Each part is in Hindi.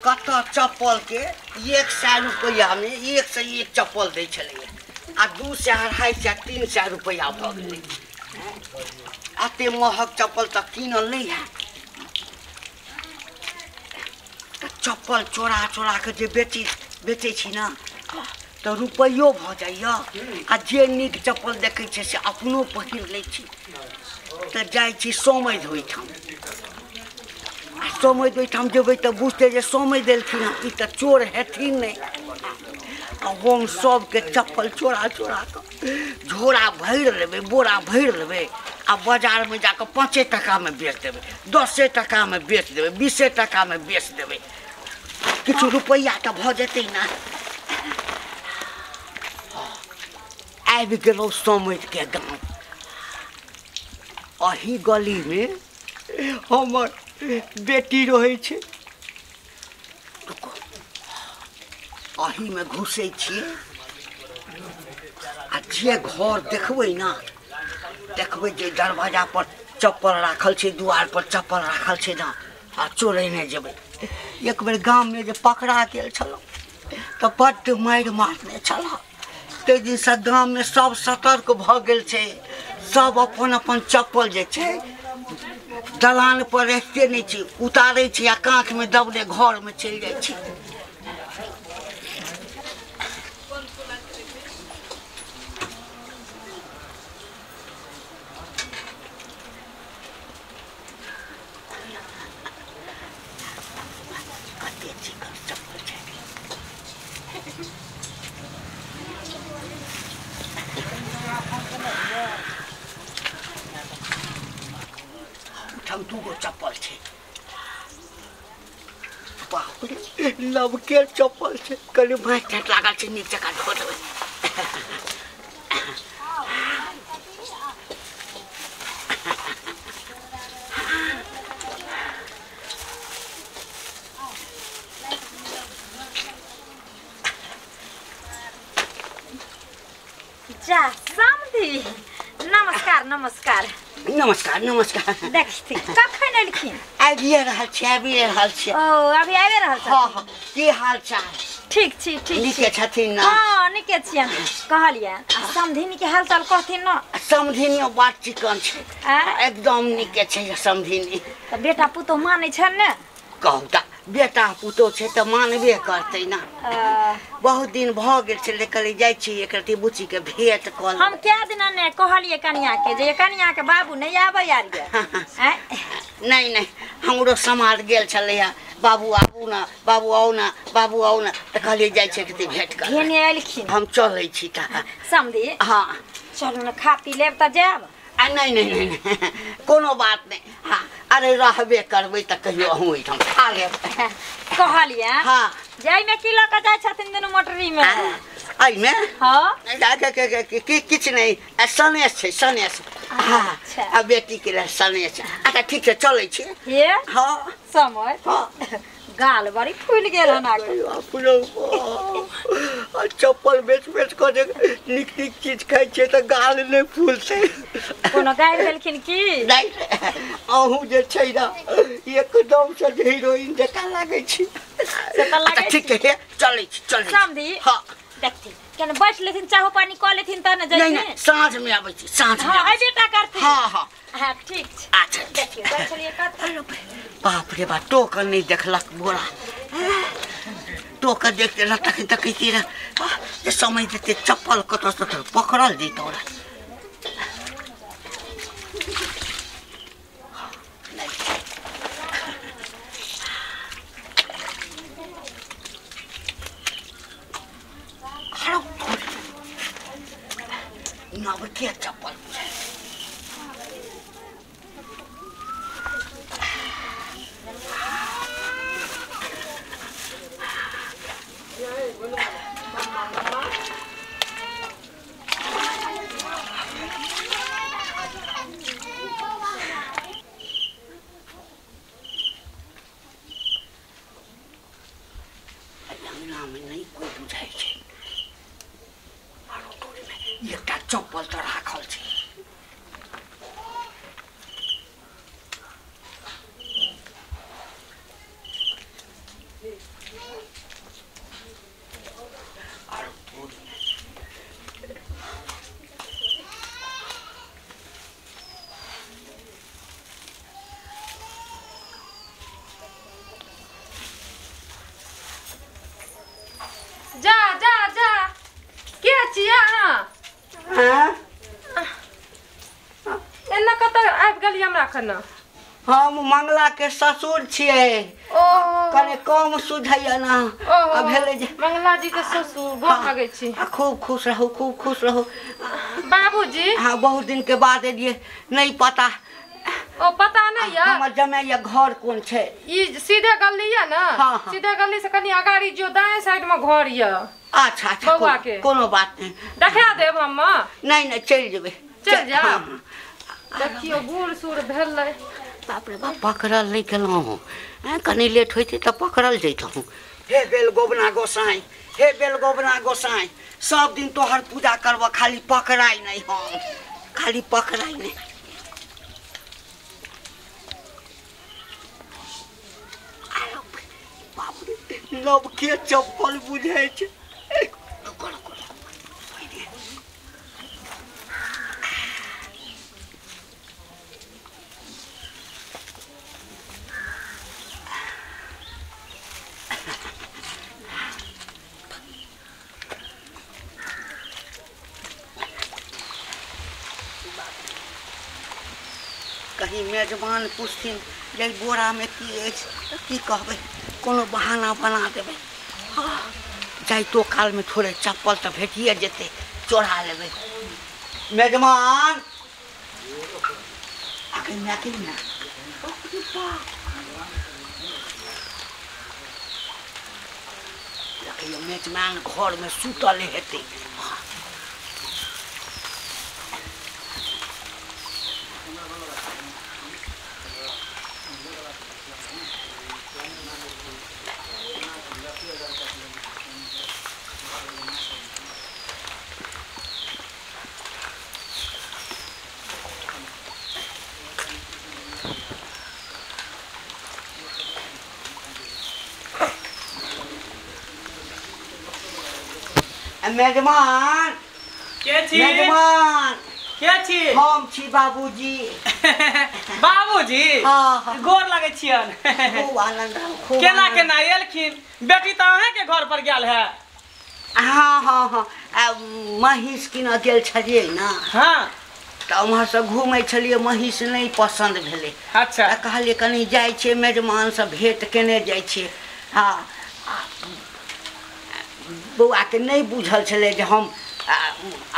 कत चप्पल के 100 रुपया में 1 से 1 चप्पल दै छलै आ 2 से 250 300 रुपया भ गेलै। एते महग चप्पल त कीनल नहीं है। चप्पल चोरा चोरा के जे बेचे छी ना तो रुपयो भ जाइया आ जे नीक चप्पल देखे छे से अपनो पहिर लै छी। तो जाय छी सोमैद ओइठाम सोमैद ओइठाम जेबै तो बुझते जे सोमैद देलखिन ई त चोर हेथिन नहीं। हम सबके चप्पल चोरा चोरा के झोरा भर लेबै बोरा भर लेबै आ बाजार में जाकर 5 टका में बेच देबै 10 टका में बेच देबै 20 टका में बेच देबै किछु रुपया तो भ जेतै ना। आबि गेलौं सोमैद के गाँव। अही गली में हमर बेटी रहे छे। अही में घुसे छिए आ जे घर देखबै ना देखबै जे दरवाजा पर चप्पल राखल छे द्वार पर चप्पल राखल छे ना आ चोरेने जेबै। एक बेर गांव में जे पकड़ा गेल छलौ तो बड्ड मारि मारने छला। ते दिन से गांव में सब सतर्क भ गेल छे। सब अपन अपन चप्पल जे छे दलान पर रखते नहीं छे उतारे छे आ कांख में दबले घर में चल जाय छे। हम 2 चप्पल छे। बाप रे लव के चप्पल छे कल भाई ठट लागल छे नीचे का धो देबै। जा समधी नमस्कार नमस्कार नमस्कार नमस्कार। देखती कखन एलखिन? आबिए रहल छे। ओ अभी आबे रहल छथिन। हां की हाल चाल? ठीक छी नीके छथिन ना? हां नीके छियन। कहलिए समधिनी के हाल चाल कहथिन ना? समधिनी बात चिकन छे एकदम नीके छे समधिनी। त बेटा पुतो मानै छ ने? कहू त बेटा पुतो छे त मानबे करतै ना। बहुत दिन भ गेल छे लेकर जाय छी एकरती बुची के भेंट कल। हम क्या दिन ने कहलिए कनिया के जे कनिया के बाबू नहीं आबै यार ये। नहीं नहीं हमरो समाज गेल छलैया बाबू आबू ना बाबू आओ ना त कहलिए जाय छे कते भेंट कर। हेने एलखिन हम चलै छी त समधी। हां चलू ना खा पी लेब त जाब। नहीं कोनो बात नहीं। हाँ अरे रहबे करबै त कहियो हम ओइठाम खा लेब। कहलिए हां जाय में की लक जाय छथिन दुनु मोटरी में? आई में हां के किछ नहीं सनेस छे सनेस। हां आ बेटी के सनेस। अच्छा ठीक छे चलै छी। हे हां समय हां गाल बड़ी फूल गेल हना के। अपनो चप्पल बेच कर निक चीज खाइ छे त गाल नहीं फूलते। कोनो गाय भेलखिन की? नहीं अहू जे छै ना एकदम से हीरोइन जका लागे छी। से त लागे ठीक है चलै छी समधी। हां देखती केन बैठ लेथिन चाहो पानी क लेथिन त न जइथिन। नहीं साँझ में आबै छी साँझ में। हां बेटा करथिन। हां हां ठीक छै। अच्छा देखिए बैठलिए कत बाप रे बा टोकन नहीं देखलक बोरा टोकन देखते रह तक कहती रह जे समय देते चप्पल कत से पकड़ल दी तोरा। नव के चप्पल नहीं कोई बुझाई छे। एकटा चप्पल त राखल छे। Yes. जा जा जा के छिया हाँ एना कत आबि गेली हमरा खना हम मंगला के ससुर छियै ओहो कने कम सुझैया ना ओहो भेले जे मंगला जी के ससुर गोर लगै छी खूब खुश रहू खूब खुश रहू। बाबूजी हाँ बहुत दिन के बाद एलिए नहीं पता ओ पता नहीं है हमर जमाइया घर कौन छे ई सीधे गली है ना हाँ, हाँ। सीधे गली से कनी अगाड़ी जो दाएं साइड में घर है। अच्छा अच्छा बौआ के कोनो बात नहीं देखा देब हम नहीं नहीं चल जेबे चल जा हाँ, हाँ। देखियो बूढ़ सूढ़ भेलै बाप रे बाप पकड़ल नहीं केलहुँ कनी लेट होती तो पकड़ल जैतहुँ। हे बेल गोबना गोसाई हे बेल गोबना गोसाई सब दिन तोहर पूजा करब खाली पकड़ाई नहीं हम खाली पकड़ाई नहीं। बाप रे नव के चप्पल बुझे छे कहीं मेजबान पूछथिन जे बोरा में की अछि की कहबै कोनो बहाना बना देबै। हाँ जाइतो काल में थोड़े चप्पल तो भेटिए जेते चोरा लेबै। मेजबान आगे में ना देखिए मेजबान घर में सुतल हेतै। मेजबान के छी मेजबान के छी हम छी बाबूजी। बाबूजी हाँ, हाँ। गोर लगे छियन खूब आनंद खूब केना आनंद। केना एलखिन बेटी तो अहे के घर पर गेल है। हाँ हाँ हाँ महिष किन गेल छलिए ना हाँ तो वहाँ से घूमे छलिए महिष नहीं पसंद भेले अच्छा तो कहलिए कनी जाय छे मेजबान से भेंट केने जाय छे। हाँ बौआ के नहीं बुझल छले जे हम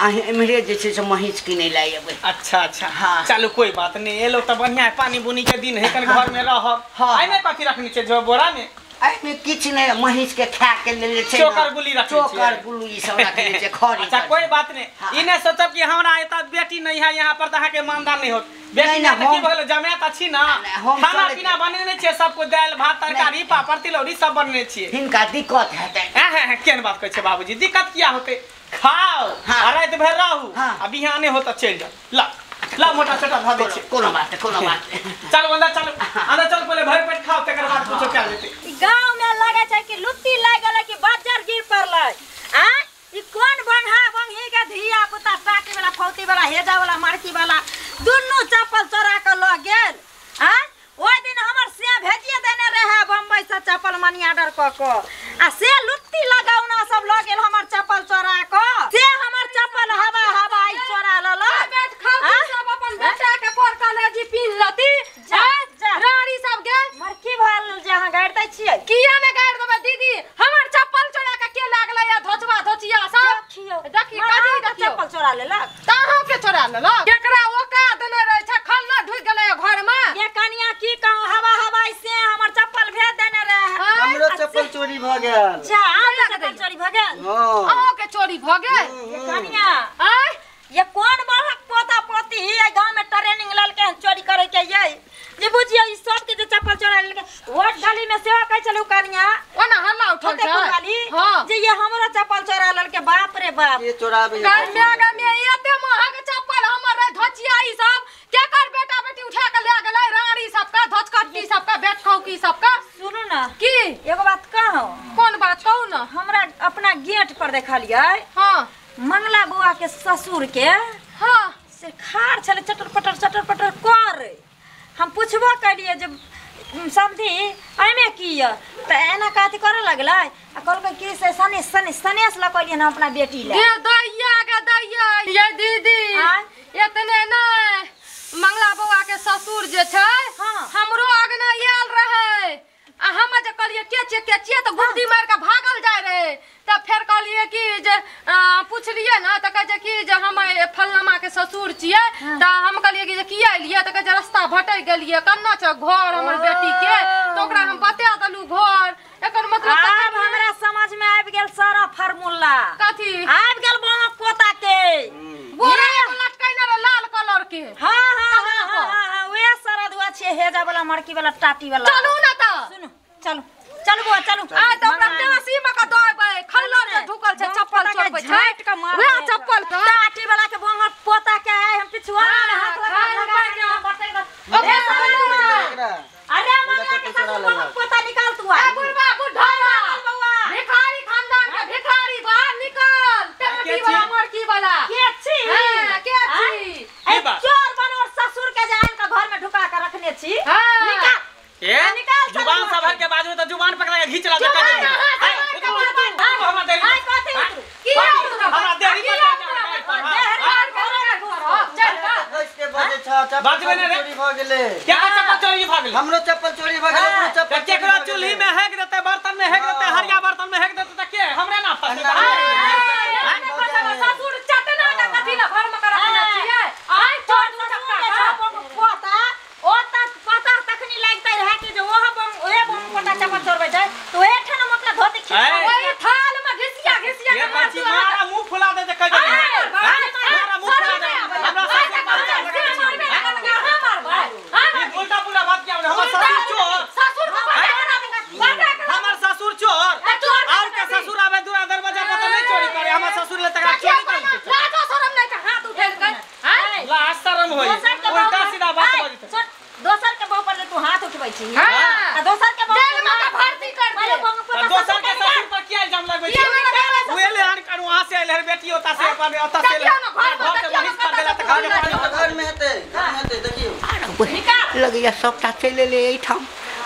एम्हरे जे छे से महिष किने लाई अबै। अच्छा अच्छा हाँ। चलो कोई बात नहीं एलो तो बढ़िया है पानी बुनी के दिन है कन हाँ। घर में रहब। हाँ। आई में कथी रखनी छे जो बोरा में एहिमे किछु नहीं महिष के खा के ले छे चोकर गुली रखने छियै। चोकर गुली ई सब रखने छे खरी। अच्छा कोई बात नहीं हाँ। इने सोचब कि हमरा एता बेटी नहीं है यहाँ पर तो के मानदान नहीं होत बेटी नहीं, नहीं नहीं, की भले जमात अच्छी ना नहीं, हम खाना चले पीना बनेने छे सबको दाल भात तरकारी पापड़ तिलौरी सब बनने छे। हिनका दिक्कत हेतै। केन बात कहै छे बाबूजी दिक्कत क्या होते खाओ हाँ। आ रात भर रहू हाँ। आ बिहाने हो तो चल जाओ ला ला मोटा छोटा ध दे छे कोनो बात नहीं कोनो बात नहीं। चलो अंदर चल पहले भर पेट खाओ तकर बाद कुछो क्या लेते गांव में लगे छै कि लुत्ती लाग गेलै कि बाजार गिर पड़लै। आ ई कोन बंघा बंघी के धिया पुता टाटी वाला फौती वाला हेजा वाला मारकी वाला दुन्नु चप्पल चोरा के ल गेल। आ ओइ दिन हमर से भेजिए देने रहे बम्बई से चप्पल मनी ऑर्डर क के आ से लुत्ती लगाउना सब ल गेल हमर चप्पल चोरा के से हमर चप्पल हवा हवाई चोरा लल। बैठ खाओ सब अपन बेटा के पोर कॉलेज पिन लती जा, जा। रानी सब गे मरकी भल जहां गाड़ते छियै किया ने गाड़ देबे दीदी हमर चप्पल चोरा के लागले या धोचवा धोचिया सब देखियो देखी काजी देखियो चप्पल चोरा लेलक। ताहो के चोरा लेलक केकरा ओका देने रहे छै खल्ला ढुक गेलै घर में ये कनिया की कहूं हवा हवाई से हमर चप्पल भेज देने रहे। हमरो चप्पल चोरी भ गेल। जा आगे चप्पल चोरी भ गेल। हाँ अहो के चोरी भ गेल ये कनिया आय ये कौन बड़क पोता पोती है गांव में ट्रेनिंग लेल के चोरी करे के ये जे बुझियो ई सब के जे चप्पल चोरा लेल के वोट गली में सेवा कह चलू कनिया ओना हल्ला उठल होते छै गली हां जे ये हमरो चप्पल चोरा लेल के बाप रे बाप ये चोराबे कन्या में एते महंग चप्पल हमर रे धोचिया ई सब केकर बेटा बेटी उठा के ले गेलै रानी सब का धचकट्टी सब का बेट खौकी सब का सुनू ना की एगो बात कहो। कौन बात कहू ना? हमरा अपना गेट पर देखलिए हाँ मंगला बुआ के ससुर के हाँ से खार छले चटर पटर कर। हम पूछबो कलिए जब समझी एमे की त एना काती करे लगलै आ कहलकै कि से सनेस लकलिए ना अपना बेटी ले। गे दैया ये दीदी इतने नहीं मंगला बउआ के ससुर जे छै हमरो अगना आयल रहे आ हम जे कहलिए के तो गुड्डी मार के भागल जाय रहे तब फिर कहलिए कि जे पूछलिए ना त कहे कि जे हम फलनमा के ससुर छिए त हम कहलिए कि जे किया एलिए त कहे रास्ता भटक गेलिए कन्ना छ घर हमर बेटी के तो ओकरा हम बता दलु घर एकर मतलब अब हमरा समझ में आबि गेल सारा फार्मूला। कथी आबि गेल बाप पोता के बोरा लटकाइना रे लाल कलर के। हां वे सारा दुआ छे हेजा वाला मड़की वाला टाटी वाला। चलू ना त सुनो चलू बुआ चलू। आ त हमरा देसी में का दौड़बै खल्लर से ढुकल छै चप्पल चढ़बै छै झाट के मार वे चप्पल पे टाटी वाला के बंगल पोता के आए हम पिछुआ में हाथ लगा के अरे मंगला के सासुर बंगल पोता निकाल तू आ बुढ़वा बुढ़ावा भिखारी खानदान के भिखारी बाहर निकल टेटी वाला मड़की वाला के छी हां के छी ए चोर बनोर ससुर के जान का घर में ढुका के रखने छी। निकाल ए जुबान सब के बाजू त जुबान पकड़ा के घीच ला जका दे हमरा देरी आई कथि उतरू की हमरा देरी चप्पल चोरी भ गेले। क्या चप्पल चोरी भ गेले? हमरो चप्पल चोरी भ गेले। हमरो चप्पल केकरो चूल्ही में हेक देते बर्तन में हेक देते हरिया बर्तन में हेक देते त के हमरे ना फंसे। ससुर चटना का कथि ला घर में रखने छिए आई चोर चक्का पोता ओ त पता तखनी लागतै रहे कि जो ओह पोता चप्पल चोरबै छै तो एठन मतलब धोती खींच ओए थाल में घिसिया ये बच्ची मारा मुंह फुला दे कह दे मारा मुंह फुला दे हमरा उल्टा पुल्टा बात क्या हमर ससुर चोर और के ससुर आवे दूर दरवाजा पर नहीं चोरी करे हमर ससुर ले तक चोरी करे लाजो शरम नहीं का हाथ उठेल के हां ला शरम होई उल्टा सीधा बात बोलते दोसर के बहु पर ले तू हाथ उठबै छी हां दोसर के जेल में का भर्ती कर दे दोसर के ससुर पर क्या इल्जाम लगबै छी उहे आन कर वहां से आइल बेटी ओता से अपन ओता से घर के महिष कर देला त घर में हेतै देखियो लगैया सबटा चलि एलै एहिठाम।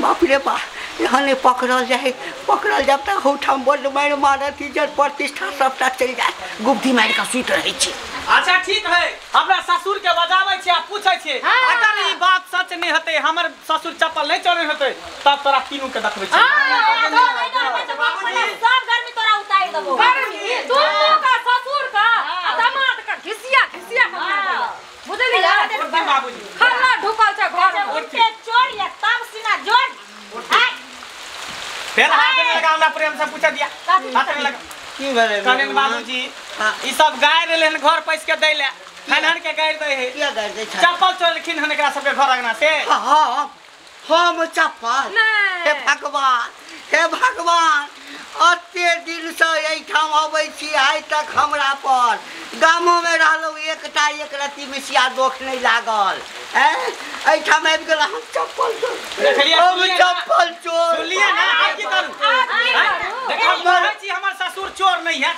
बाप रे बा यहाँ नहीं पकड़ल जब तक होठाम बड़ मारि मारत इज्जत प्रतिष्ठा सबटा चलि जाए गुप्ती मारि के सुति रहै छी। अच्छा ठीक है हमरा ससुर के बजाबै छी आ पूछै छी अगर ई बात सच नहीं होते हमर ससुर चप्पल नहीं चोरी होते तब तोरा तीनों के देखबै छी। सब गर्मी तोरा उतारि देबो गर्मी तू का ससुर का दामाद का घिसिया बुझली बाबूजी खल्ला ढुकल छै घर में उठे चोर या तब सीना जोड़ फिर हाथ में लगा हमरा प्रेम से पूछ दिया हाथ में लगा की भेलै कनेन बाबूजी ई सब गाय रहले घर पैस के दैले हनहन के गाय दे है किया गारि दै छै? चप्पल चोरलखिन हन एकरा सबके घर अंगना से हम चप्पल हे भगवान अते दिन से एहिठाम अबै छी आइ तक हमरा पर गामो में रहलौ एकटा एक रत्ती मिसिया दोख नहीं लागल एहिठाम आबि गेल हम चप्पल चोर सुनिए ना आप की करू देखो कहै छी हमर ससुर चोर नहीं है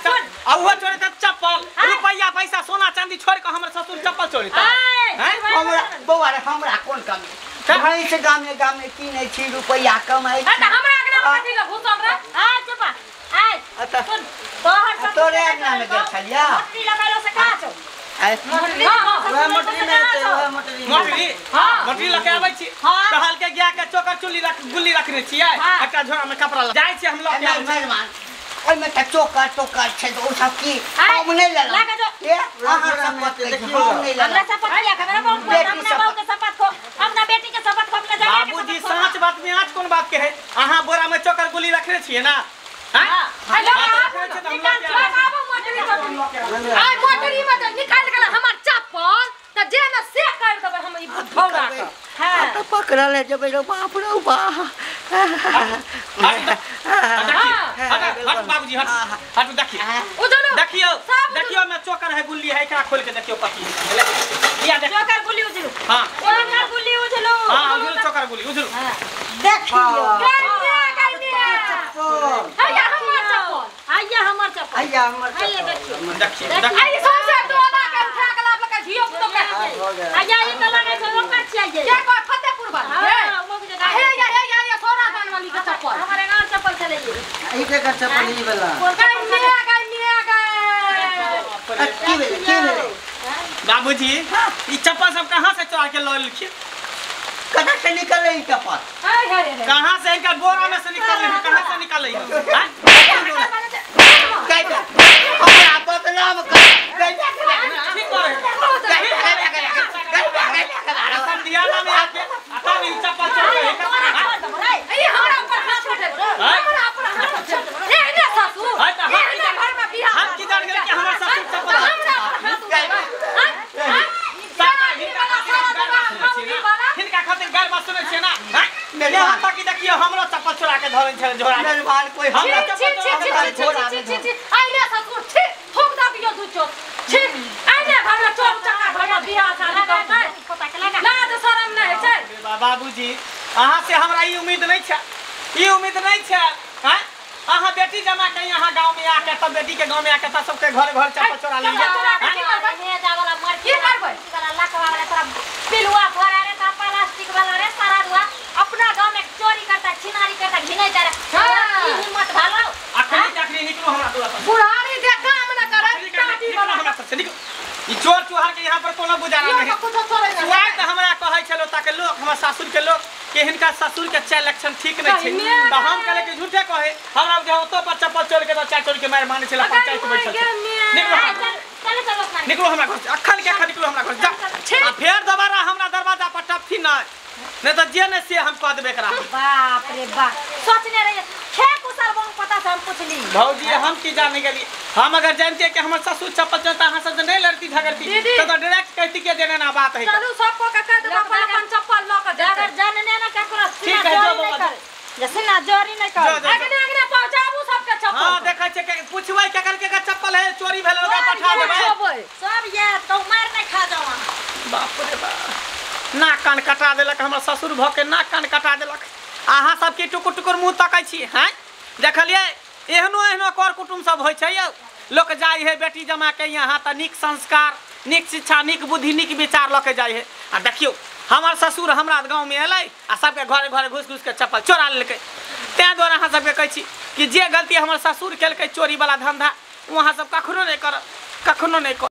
आ वो चोरे त चप्पल रुपया पैसा सोना चांदी छोड़ के हमर ससुर चप्पल चोरी हमरा बौआ रे हमरा कोन कमी कहीं से गाम में की नहीं छी रुपया कमाई त हमरा अगना कथि ल घुसल रे आ चुप आ सुन तोरे अंगना में गेल छलिया मट्टी लगालो से का छौ वह मोटरी में हेतै वह मोटरी मोटरी लके आबै छी कहल के गया के चोकर चुल्ली गुल्ली रखने छियै एकटा झोरा में कपड़ा जाय छी हम लोग मेहमान ओइ में त चोकर छै ओ सब की हम नहीं लेला ए अहाँ सब मत देखियो हम नहीं लेला हमरा शपथ लिया हमरा बाबू के शपथ को अपना बेटी के शपथ को अपना जाने बाबूजी सच बात में आज कौन बात के है अहाँ बोरा में चोकर गुल्ली रखने छियै ना हेलो बाबू मोटरी में निकाल के हमर चप्पल त जे न से कर देबै हम ई भौरा के हां त पकड़ल है जब रे बाप रे बा हट बाबूजी हट देखियो मैं चोकर है गुल्ली है एकरा खोल के देखियो पति लिया देख चोकर गुल्ली उजलू हां चोकर गुल्ली उजलू हां उजलू चोकर गुल्ली उजलू देखियो आइया हमर आइए देखिए देखिए आई सबसे डोला के उठा के लाभ लगा झियो तो के आइया ये तो लगे छै ओकर चाहिए के को फतेहपुर वाला हां वो भी हे या सोना दान वाली के चप्पल हमारे गांव चप्पल चले ये ई के कर चप्पल ई वाला की भेले बाबूजी ई चप्पल सब कहाँ से चुरा के लऽ लेलखिन कहाँ से निकले ई चप्पल कहाँ से इनका बोरा में से निकल रही कहाँ से निकल रही कैसे हमरा बदनाम कर कैसे ठीक करे संधियाना में आके आता नहीं चप्पल चोर के ए हमरा ऊपर हाथ उठे हमरा ऊपर हाथ उठे ए ने सासू ए ने घर में बियाह हम की जान गेल कि हमरा ससुर चप्पल हमरा ऊपर हाथ उठे हिनका खातिर गाय बात सुनै छियै ना यहाँ तक कि देखियो हमरो चप्पल चोरा के धरन छै झोरा मेहमान कोई हमरा चप्पल छोड़ा दे आइले ससुर छी ठोक दा दियो दू चोट छी आइले घर में चोर चक्का घर में बियाह शादी करतै पता के लगा ना तो शरम नहीं छै बाबूजी अहाँ से हमरा ई उम्मीद नहीं छै हैं अहाँ बेटी जमा के यहाँ गांव में आके तब बेटी के गांव में आके तब सबके घर घर चप्पल चोरा ले हे जा वाला मर की करबै वाला लकवा वाला तोरा पिलुआ भरा रे का प्लास्टिक वाला रे सारा दुआ अपना गांव में चोरी करता छिनारी करता घिनै जा रे ई हिम्मत भालो अखनी निकलो हमरा दूर पर बुढ़ानी दे काम न करे टाटी वाला हमरा से निकलो ई चोर चुहार के यहाँ पर कोनो गुजारा नहीं कुछ छोड़े नहीं सुआय त हमरा कहै छलो ताके लोग हमर सासुर के लोग के हिनका ससुर के चाल लक्षण ठीक नहीं छै त हम कहले कि झूठे कहे हमरा जे ओतो पर चप्पल चोर के तो चार चोर के मार माने छला पंचायत बैठ छल निकलो हमरा घर से अखन के अखन निकलो हमरा घर जा आ फेर दोबारा हमरा दरवाजा पर टपथी नहीं तो जे ने से हम कह देबे करा बाप रे बाप सोचने रहिए छे कुसर बम पता से हम पूछली भौजी हम की जाने गेली हम अगर जानते कि हमर ससुर चप्पल चलता हां से नहीं लड़ती झगड़ती तो डायरेक्ट कहती के देने ना बात है चलू सबको का कह दो अपन चप्पल ल के अगर जानने ना ककरो ठीक है, जो बाबा। जैसे ना जोरी नहीं कर जो। आगे पहुंचाबू सबके चप्पल हां देखै छै के पूछबै के करके का चप्पल है चोरी भेल ओकरा पठा देबै सब ये तो मार नहीं खा जावा बाप रे बाप नाक कान कटा देलक हमर ससुर भ के नाक कान कटा देलक अहाँ सब के टुकुर टुकुर मुंह तकै छी हैं देखलिए एहनो कर कुटुम सब होय छै यौ लोक जाय है बेटी जमा के यहाँ त नीक संस्कार नीक शिक्षा नीक बुद्धि नीक विचार ल के जाय है आ देखियो हमर ससुर हमरा गांव में एलै आ सबके घरे घरे घुस घुस के चप्पल चोरा लेलकै तै द्वारा अहाँ सबके कहै छी कि जे गलती हमर ससुर केलकै चोरी वाला धंधा वहाँ सब कखनो नहीं कर